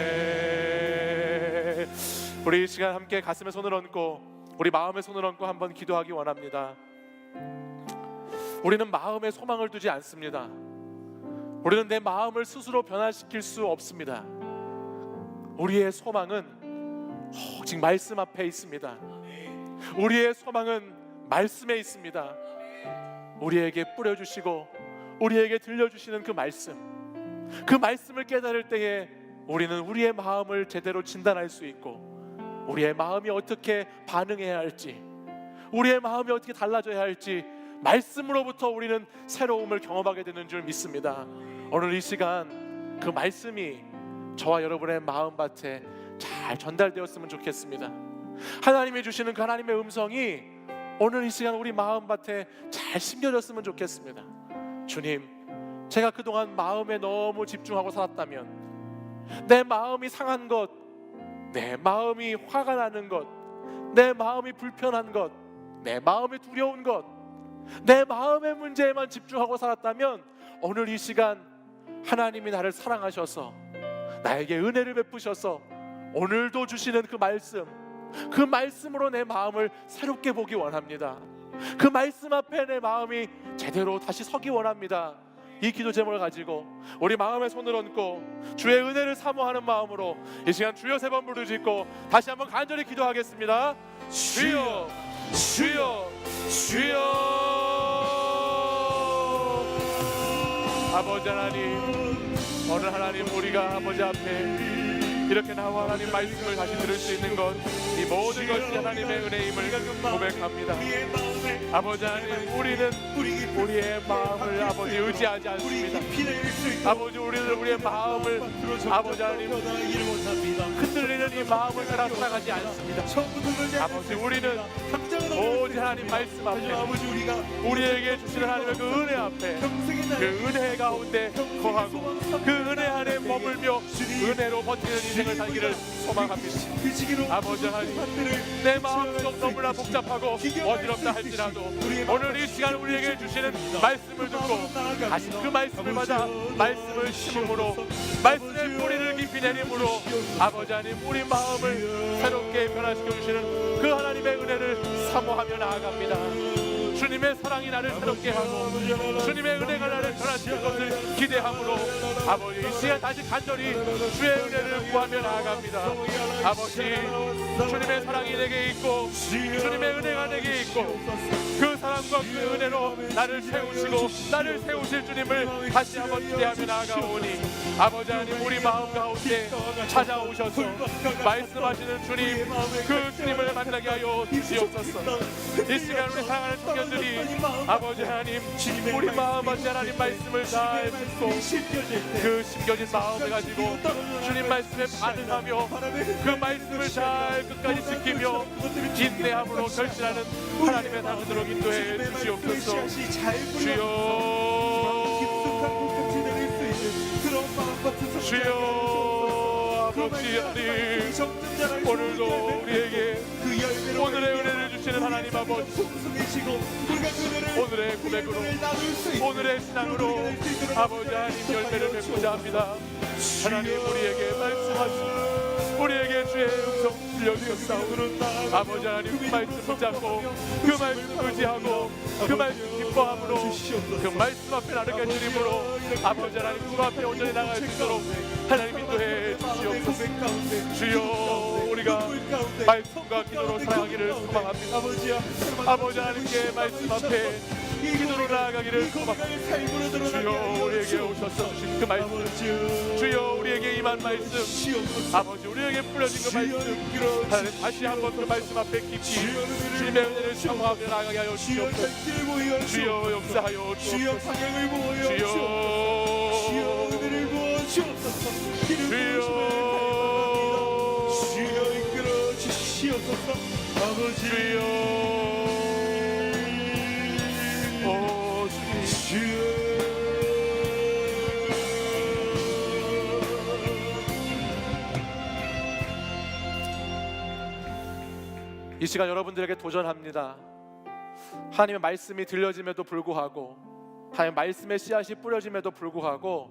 우리 이 시간 함께 가슴에 손을 얹고 우리 마음에 손을 얹고 한번 기도하기 원합니다. 우리는 마음에 소망을 두지 않습니다. 우리는 내 마음을 스스로 변화시킬 수 없습니다. 우리의 소망은 오직 말씀 앞에 있습니다. 우리의 소망은 말씀에 있습니다. 우리에게 뿌려주시고 우리에게 들려주시는 그 말씀을 깨달을 때에 우리는 우리의 마음을 제대로 진단할 수 있고, 우리의 마음이 어떻게 반응해야 할지, 우리의 마음이 어떻게 달라져야 할지 말씀으로부터 우리는 새로움을 경험하게 되는 줄 믿습니다. 오늘 이 시간 그 말씀이 저와 여러분의 마음밭에 잘 전달되었으면 좋겠습니다. 하나님이 주시는 그 하나님의 음성이 오늘 이 시간 우리 마음밭에 잘 심겨졌으면 좋겠습니다. 주님, 제가 그동안 마음에 너무 집중하고 살았다면, 내 마음이 상한 것, 내 마음이 화가 나는 것, 내 마음이 불편한 것, 내 마음이 두려운 것, 내 마음의 문제에만 집중하고 살았다면, 오늘 이 시간 하나님이 나를 사랑하셔서 나에게 은혜를 베푸셔서 오늘도 주시는 그 말씀, 그 말씀으로 내 마음을 새롭게 보기 원합니다. 그 말씀 앞에 내 마음이 제대로 다시 서기 원합니다. 이 기도 제목을 가지고 우리 마음에 손을 얹고 주의 은혜를 사모하는 마음으로 이 시간 주여 3번 부르짖고 다시 한번 간절히 기도하겠습니다. 주여, 주여, 주여. 아버지 하나님, 오늘 하나님 우리가 아버지 앞에 이렇게 나와 하나님 말씀을 다시 들을 수 있는 것, 이 모든 것이 하나님의 은혜임을 고백합니다. 아버지 하나님, 우리는 우리의 마음을 아버지 의지하지 않습니다. 아버지, 우리는 우리의 마음을 아버지 하나님 흔들리는 이 마음을 따라 살아가지 않습니다. 아버지, 우리는 오직 하나님 말씀 앞에, 우리에게 주시는 하나님의 그 은혜 앞에, 그 은혜 가운데 거하고 그 은혜 안에 머물며 은혜로 버티는 인생을 살기를 소망합니다. 아버지 하나님, 내 마음속 너무나 복잡하고 어지럽다 할지라도 오늘 이 시간 우리에게 주시는 말씀을 듣고 다시 그 말씀을 받아 말씀을 심음으로, 말씀의 뿌리를 깊이 내림으로 아버지 하나님, 우리 마음을 새롭게 변화시켜 주시는 그 하나님의 은혜를 사모하며 나아갑니다. 주님의 사랑이 나를 새롭게 하고 주님의 은혜가 나를 변화시킬 것을 기대함으로 아버지, 이 시간 다시 간절히 주의 은혜를 구하며 나아갑니다. 아버지, 주님의 사랑이 내게 있고 주님의 은혜가 내게 있고 그 사랑과 그 은혜로 나를 세우시고 나를 세우실 주님을 다시 한번 기대하며 나아가오니 아버지 하나님, 우리 마음 가운데 찾아오셔서 말씀하시는 주님, 그 주님을 만나게 하여 주시옵소서. 이 시간 우리 사랑하는 청년들이 아버지 하나님, 우리 마음 아버지 하나님 말씀을 잘 듣고 그 심겨진 마음을 가지고 주님 말씀에 반응하며 그 말씀을 잘 끝까지 지키며 인내함으로 결실하는 하나님의 자녀들로 인도해 주시옵소서. 주여, 아버지 하나님, 오늘도 우리에게 오늘의 은혜를 주시는 하나님 아버지, 오늘의 고백으로, 오늘의 신앙으로 아버지 하나님 열매를 맺고자 합니다. 하나님, 우리에게 말씀하시고 우리에게 주의 음성 들려주셨사오니 아버지 하나님, 그 말씀 붙잡고 그 말씀 의지하고 그 말씀 기뻐함으로 그 말씀 앞에 나를 깨뜨림으로 아버지 하나님, 그 앞에 온전히 나갈 수 있도록 하나님 인도해 주시옵소서. 주여, 우리가 말씀과 기도로 살아가기를 소망합니다. 아버지 하나님께 말씀 앞에 기도로 나아가기를 소망합니다. 주여, 우리에게 오셔서 주신 그 말씀, 주여, 우리에게 임한 말씀, 아버지, 우리에게 뿌려진 그 말씀, 하나님 다시 한번 그 말씀 앞에 깊이 주님의 은혜를 사모하며 나아가게 하여 주시옵소서. 주여, 역사하여 주옵소서. 주여, 은혜를 부어 주옵소서. 주여, 이끌어 주시옵소서. 아버지, 주여, 이 시간 여러분들에게 도전합니다. 하나님의 말씀이 들려짐에도 불구하고, 하나님의 말씀의 씨앗이 뿌려짐에도 불구하고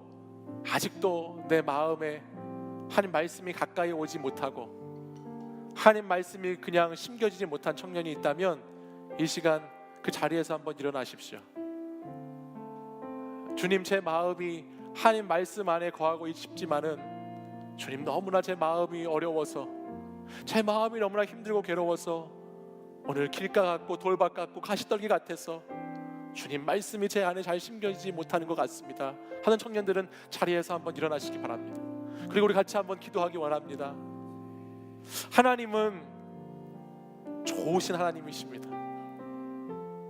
아직도 내 마음에 하나님 말씀이 가까이 오지 못하고 하나님 말씀이 그냥 심겨지지 못한 청년이 있다면 이 시간 그 자리에서 한번 일어나십시오. 주님, 제 마음이 하나님 말씀 안에 거하고 싶지만은 주님, 너무나 제 마음이 어려워서, 제 마음이 너무나 힘들고 괴로워서 오늘 길가 같고 돌밭 같고 가시떨기 같아서 주님 말씀이 제 안에 잘 심겨지지 못하는 것 같습니다 하는 청년들은 자리에서 한번 일어나시기 바랍니다. 그리고 우리 같이 한번 기도하기 원합니다. 하나님은 좋으신 하나님이십니다.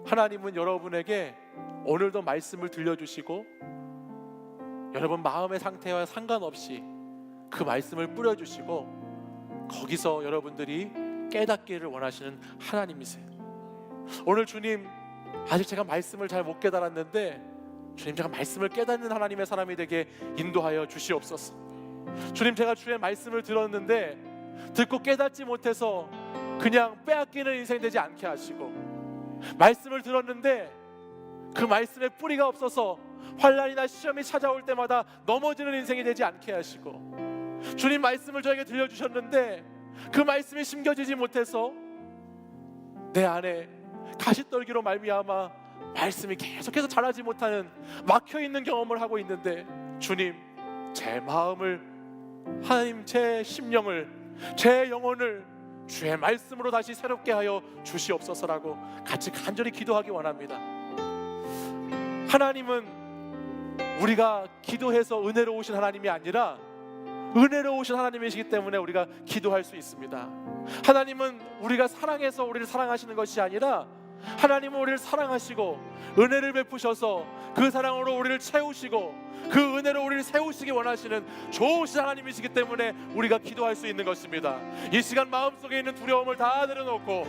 하나님은 여러분에게 오늘도 말씀을 들려주시고 여러분 마음의 상태와 상관없이 그 말씀을 뿌려주시고 거기서 여러분들이 깨닫기를 원하시는 하나님이세요. 오늘 주님, 아직 제가 말씀을 잘 못 깨달았는데 주님, 제가 말씀을 깨닫는 하나님의 사람이 되게 인도하여 주시옵소서. 주님, 제가 주의 말씀을 들었는데 듣고 깨닫지 못해서 그냥 빼앗기는 인생 되지 않게 하시고, 말씀을 들었는데 그 말씀에 뿌리가 없어서 환난이나 시험이 찾아올 때마다 넘어지는 인생이 되지 않게 하시고, 주님, 말씀을 저에게 들려주셨는데 그 말씀이 심겨지지 못해서 내 안에 가시떨기로 말미암아 말씀이 계속해서 자라지 못하는 막혀있는 경험을 하고 있는데, 주님, 제 마음을, 하나님, 제 심령을, 제 영혼을 주의 말씀으로 다시 새롭게 하여 주시옵소서라고 같이 간절히 기도하기 원합니다. 하나님은 우리가 기도해서 은혜로우신 하나님이 아니라 은혜로우신 하나님이시기 때문에 우리가 기도할 수 있습니다. 하나님은 우리가 사랑해서 우리를 사랑하시는 것이 아니라 하나님은 우리를 사랑하시고 은혜를 베푸셔서 그 사랑으로 우리를 채우시고 그 은혜로 우리를 세우시기 원하시는 좋으신 하나님이시기 때문에 우리가 기도할 수 있는 것입니다. 이 시간 마음속에 있는 두려움을 다 내려놓고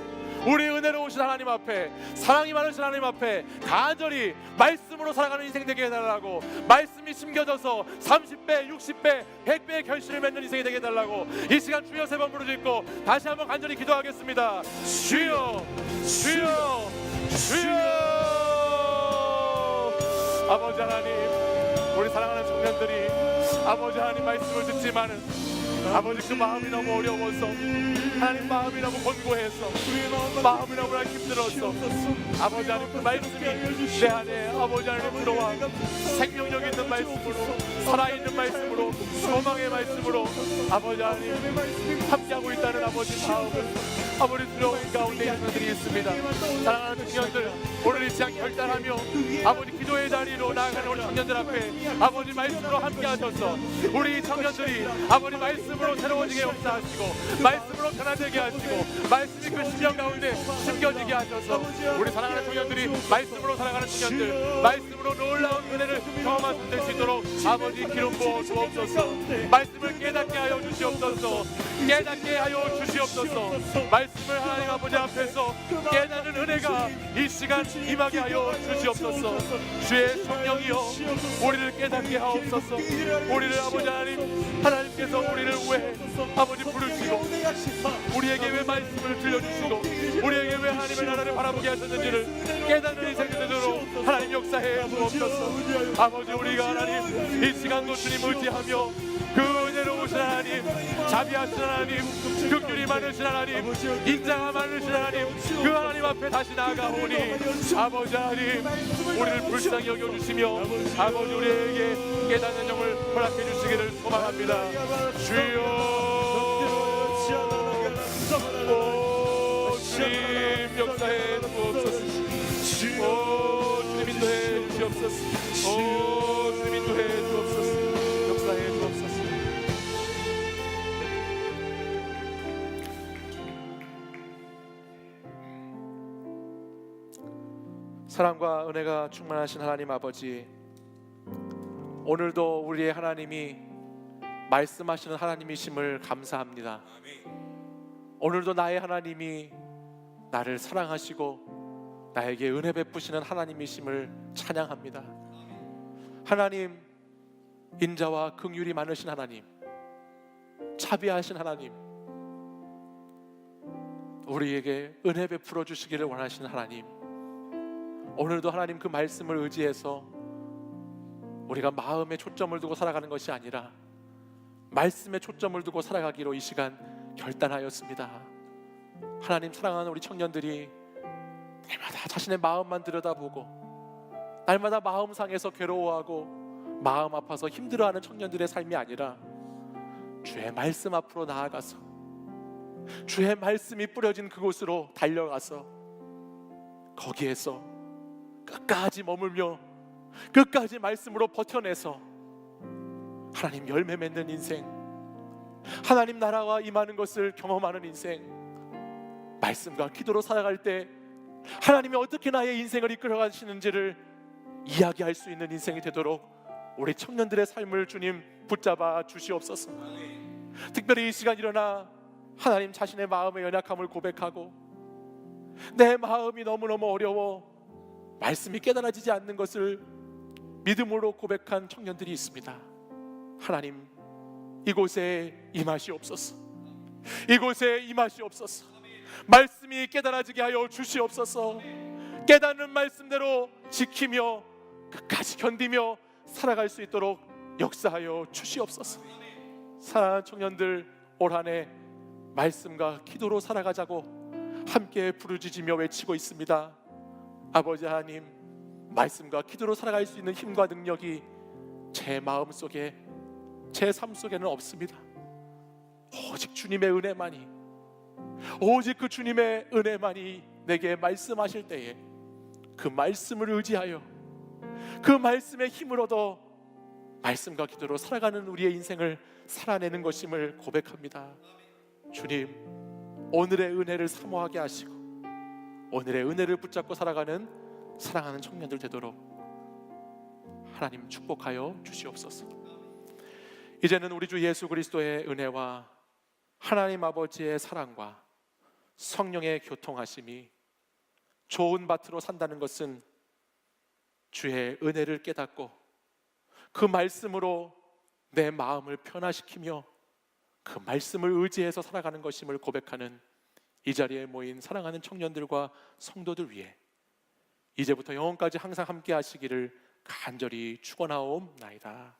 우리 은혜로우신 하나님 앞에, 사랑이 많으신 하나님 앞에 간절히 말씀으로 살아가는 인생 되게 해달라고, 말씀이 심겨져서 30배, 60배, 100배의 결실을 맺는 인생이 되게 해달라고 이 시간 주여 3번 부르짖고 다시 한번 간절히 기도하겠습니다. 주여, 주여, 주여. 아버지 하나님, 우리 사랑하는 청년들이 아버지 하나님 말씀을 듣지만은 아버지 그 마음이 너무 어려워서, 하나님 마음이 너무 곤고해서, 마음이 너무나 힘들어서 아버지 하나님 그 말씀이 내 안에 아버지 하나님 들어와 생명력 있는 말씀으로, 살아있는 말씀으로, 소망의 말씀으로 아버지 하나님 함께하고 있다는 아버지 마음을 아버지 들어온 가운데 있는 분들이 있습니다. 사랑하는 청년들, 오늘 이 시간 결단하며 아버지 기도의 자리로 나아가는 우리 청년들 앞에 아버지 말씀으로 함께 하셔서 우리 청년들이 아버지 말씀으로 새로워지게 역사하시고 말씀으로 변화되게 하시고 말씀이 그 심령 가운데 심겨지게 하셔서 우리 사랑하는 청년들이 말씀으로 살아가는 청년들, 말씀으로 놀라운 은혜를 경험할 수 있도록 아버지 기름 부어 주옵소서. 말씀을 깨닫게 하여 주시옵소서. 깨닫게 하여 주시옵소서. 말씀을 하나님 아버지 앞에서 깨닫는 은혜가 이 시간 임하게 하여 주시옵소서. 주의 성령이여 우리를 깨닫게 하옵소서. 우리를 아버지 하나님께서 우리를 왜 아버지 부르시고 우리에게 왜 말씀을 들려주시고 우리에게 왜 하나님의 나라를 바라보게 하셨는지를 깨닫는 인생이 되도록 하나님 역사해 주옵소서. 아버지, 우리가 하나님 이 시간도 주님 의지하며 그 은혜로우신 하나님, 자비하신 하나님, 긍휼이 많으신 하나님, 인자가 많으신 하나님, 그 하나님 앞에 다시 나아가오니 아버지 하나님 우리를 불쌍히 여겨주시며 아버지 우리에게 깨닫는 영을 허락해 주시기를 소망합니다. 주여, 오 주님 역사해 주옵소서. 오 주님 인도해 주시옵소서. 오 주님 인도해 주옵소서. 역사해 주옵소서. 사랑과 은혜가 충만하신 하나님 아버지, 오늘도 우리의 하나님이 말씀하시는 하나님이심을 감사합니다. 오늘도 나의 하나님이 나를 사랑하시고 나에게 은혜 베푸시는 하나님이심을 찬양합니다. 하나님, 인자와 긍휼이 많으신 하나님, 자비하신 하나님, 우리에게 은혜 베풀어 주시기를 원하시는 하나님, 오늘도 하나님 그 말씀을 의지해서 우리가 마음에 초점을 두고 살아가는 것이 아니라 말씀에 초점을 두고 살아가기로 이 시간 결단하였습니다. 하나님, 사랑하는 우리 청년들이 날마다 자신의 마음만 들여다보고 날마다 마음 상해서 괴로워하고 마음 아파서 힘들어하는 청년들의 삶이 아니라 주의 말씀 앞으로 나아가서 주의 말씀이 뿌려진 그곳으로 달려가서 거기에서 끝까지 머물며 끝까지 말씀으로 버텨내서 하나님 열매 맺는 인생, 하나님 나라가 임하는 것을 경험하는 인생, 말씀과 기도로 살아갈 때 하나님이 어떻게 나의 인생을 이끌어 가시는지를 이야기할 수 있는 인생이 되도록 우리 청년들의 삶을 주님 붙잡아 주시옵소서. 특별히 이 시간 일어나 하나님 자신의 마음의 연약함을 고백하고 내 마음이 너무너무 어려워 말씀이 깨달아지지 않는 것을 믿음으로 고백한 청년들이 있습니다. 하나님, 이곳에 임하시옵소서. 이곳에 임하시옵소서. 말씀이 깨달아지게 하여 주시옵소서. 깨닫는 말씀대로 지키며 끝까지 견디며 살아갈 수 있도록 역사하여 주시옵소서. 사랑하는 청년들, 올 한 해 말씀과 기도로 살아가자고 함께 부르짖으며 외치고 있습니다. 아버지 하나님, 말씀과 기도로 살아갈 수 있는 힘과 능력이 제 마음 속에, 제 삶 속에는 없습니다. 오직 주님의 은혜만이, 오직 그 주님의 은혜만이 내게 말씀하실 때에 그 말씀을 의지하여 그 말씀의 힘을 얻어 말씀과 기도로 살아가는 우리의 인생을 살아내는 것임을 고백합니다. 주님, 오늘의 은혜를 사모하게 하시고 오늘의 은혜를 붙잡고 살아가는 사랑하는 청년들 되도록 하나님 축복하여 주시옵소서. 이제는 우리 주 예수 그리스도의 은혜와 하나님 아버지의 사랑과 성령의 교통하심이 좋은 밭으로 산다는 것은 주의 은혜를 깨닫고 그 말씀으로 내 마음을 변화시키며 그 말씀을 의지해서 살아가는 것임을 고백하는 이 자리에 모인 사랑하는 청년들과 성도들 위해 이제부터 영원까지 항상 함께 하시기를 간절히 축원하옵나이다.